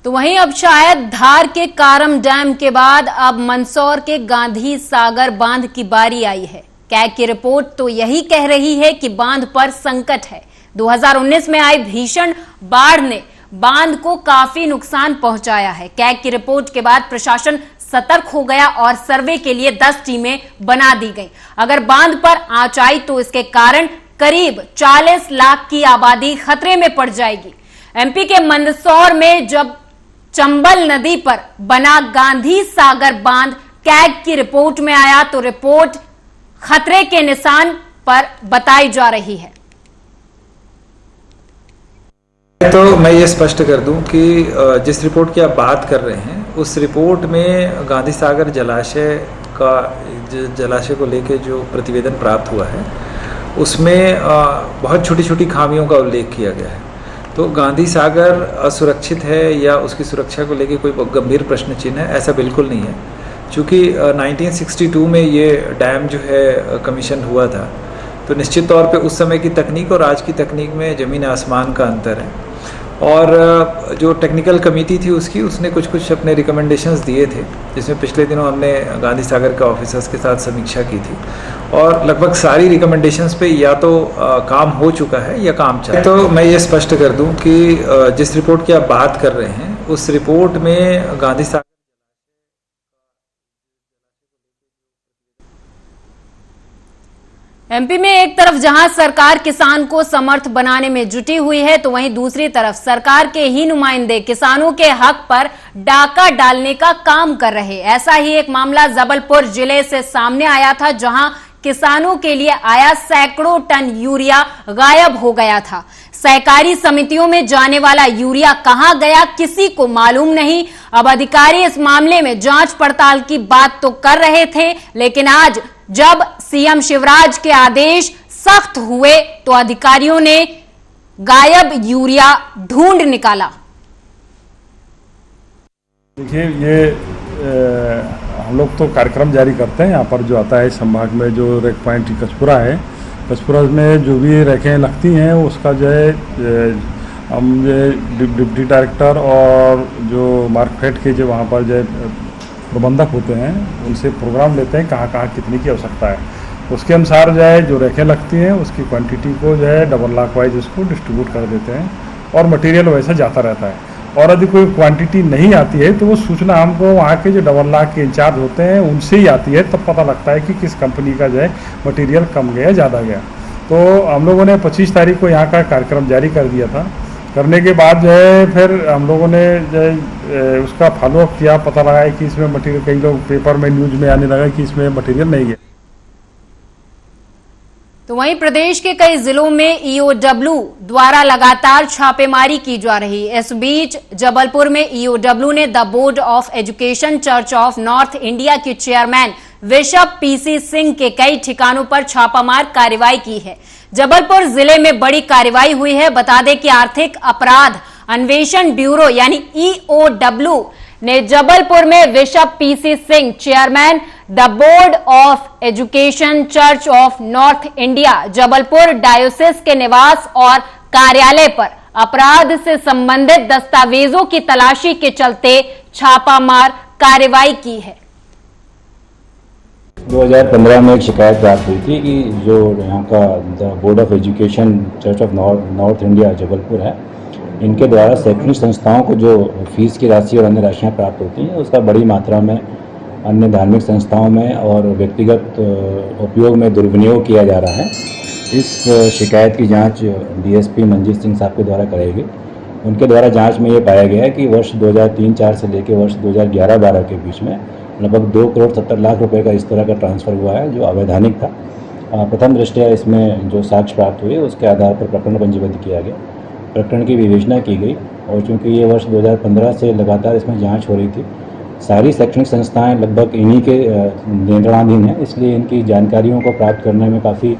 तो वहीं अब शायद धार के कारम डैम के बाद अब मंदसौर के गांधी सागर बांध की बारी आई है। कैग की रिपोर्ट तो यही कह रही है कि बांध पर संकट है। 2019 में आई भीषण बाढ़ ने बांध को काफी नुकसान पहुंचाया है। कैग की रिपोर्ट के बाद प्रशासन सतर्क हो गया और सर्वे के लिए 10 टीमें बना दी गई। अगर बांध पर आंच आई तो इसके कारण करीब 40 लाख की आबादी खतरे में पड़ जाएगी। एमपी के मंदसौर में जब चंबल नदी पर बना गांधी सागर बांध कैग की रिपोर्ट में आया तो रिपोर्ट खतरे के निशान पर बताई जा रही है। तो मैं ये स्पष्ट कर दूं कि जिस रिपोर्ट की आप बात कर रहे हैं उस रिपोर्ट में गांधी सागर जलाशय को लेके जो प्रतिवेदन प्राप्त हुआ है उसमें बहुत छोटी छोटी खामियों का उल्लेख किया गया है। तो गांधी सागर असुरक्षित है या उसकी सुरक्षा को लेके कोई गंभीर प्रश्न चिन्ह है, ऐसा बिल्कुल नहीं है। चूँकि 1962 में ये डैम जो है कमीशन हुआ था तो निश्चित तौर पे उस समय की तकनीक और आज की तकनीक में ज़मीन आसमान का अंतर है। और जो टेक्निकल कमेटी थी उसने कुछ अपने रिकमेंडेशंस दिए थे, जिसमें पिछले दिनों हमने गांधी सागर के ऑफिसर्स के साथ समीक्षा की थी और लगभग सारी रिकमेंडेशंस पे या तो काम हो चुका है या काम चल रहा है। तो मैं ये स्पष्ट कर दूं कि जिस रिपोर्ट की आप बात कर रहे हैं उस रिपोर्ट में गांधी सागर एमपी में एक तरफ जहां सरकार किसान को समर्थ बनाने में जुटी हुई है तो वहीं दूसरी तरफ सरकार के ही नुमाइंदे किसानों के हक पर डाका डालने का काम कर रहे। ऐसा ही एक मामला जबलपुर जिले से सामने आया था, जहां किसानों के लिए आया सैकड़ों टन यूरिया गायब हो गया था। सहकारी समितियों में जाने वाला यूरिया कहां गया किसी को मालूम नहीं। अब अधिकारी इस मामले में जांच पड़ताल की बात तो कर रहे थे, लेकिन आज जब सीएम शिवराज के आदेश सख्त हुए तो अधिकारियों ने गायब यूरिया ढूंढ निकाला। देखिए, ये हम लोग तो कार्यक्रम जारी करते हैं। यहाँ पर जो आता है संभाग में जो रेक पॉइंट कचपुरा है, कचपुरा में जो भी रेखें लगती हैं उसका जो है हम डिप्टी डायरेक्टर और जो मार्केट के जो वहाँ पर जो प्रबंधक होते हैं उनसे प्रोग्राम लेते हैं कहाँ कहाँ कितनी की आवश्यकता है। उसके अनुसार जो है जो रेखें लगती हैं उसकी क्वांटिटी को जो है डबल लाख वाइज उसको डिस्ट्रीब्यूट कर देते हैं और मटेरियल वैसा जाता रहता है। और यदि कोई क्वांटिटी नहीं आती है तो वो सूचना हमको वहाँ के जो डबल लाख के इंचार्ज होते हैं उनसे ही आती है, तब पता लगता है कि किस कंपनी का जो है मटेरियल कम गया ज़्यादा गया। तो हम लोगों ने 25 तारीख को यहाँ का कार्यक्रम जारी कर दिया था। करने के बाद जो है फिर हम लोगों ने जो है उसका फॉलोअप किया, पता लगा कि इसमें मटेरियल, कई लोग पेपर में न्यूज में आने लगा कि इसमें मटेरियल नहीं है। तो वहीं प्रदेश के कई जिलों में ईओडब्ल्यू द्वारा लगातार छापेमारी की जा रही। इस बीच जबलपुर में ईओडब्ल्यू ने the board of education church of north India के चेयरमैन बिशप पीसी सिंह के कई ठिकानों पर छापामार कार्रवाई की है। जबलपुर जिले में बड़ी कार्रवाई हुई है। बता दें कि आर्थिक अपराध अन्वेषण ब्यूरो यानी ईओडब्ल्यू ने जबलपुर में bishop PC Singh, chairman the board of education church of north India, Jabalpur डायोसिस के निवास और कार्यालय पर अपराध से संबंधित दस्तावेजों की तलाशी के चलते छापामार कार्रवाई की है। 2015 में एक शिकायत प्राप्त हुई थी कि जो यहाँ का the board of education church of north India Jabalpur है, इनके द्वारा शैक्षणिक संस्थाओं को जो फीस की राशि और अन्य राशियाँ प्राप्त होती हैं उसका बड़ी मात्रा में अन्य धार्मिक संस्थाओं में और व्यक्तिगत उपयोग में दुर्विनियोग किया जा रहा है। इस शिकायत की जांच डीएसपी मंजीत सिंह साहब के द्वारा कराई गई। उनके द्वारा जांच में ये पाया गया है कि वर्ष 2003-04 से लेकर वर्ष 2011-12 के बीच में लगभग 2 करोड़ 70 लाख रुपए का इस तरह का ट्रांसफ़र हुआ है जो अवैधानिक था। प्रथम दृष्टया इसमें जो साक्ष्य प्राप्त हुए उसके आधार पर प्रकरण पंजीबद्ध किया गया, प्रकरण की विवेचना की गई और चूँकि ये वर्ष 2015 से लगातार इसमें जांच हो रही थी, सारी शैक्षणिक संस्थाएं लगभग इन्हीं के नियंत्रणाधीन हैं, इसलिए इनकी जानकारियों को प्राप्त करने में काफ़ी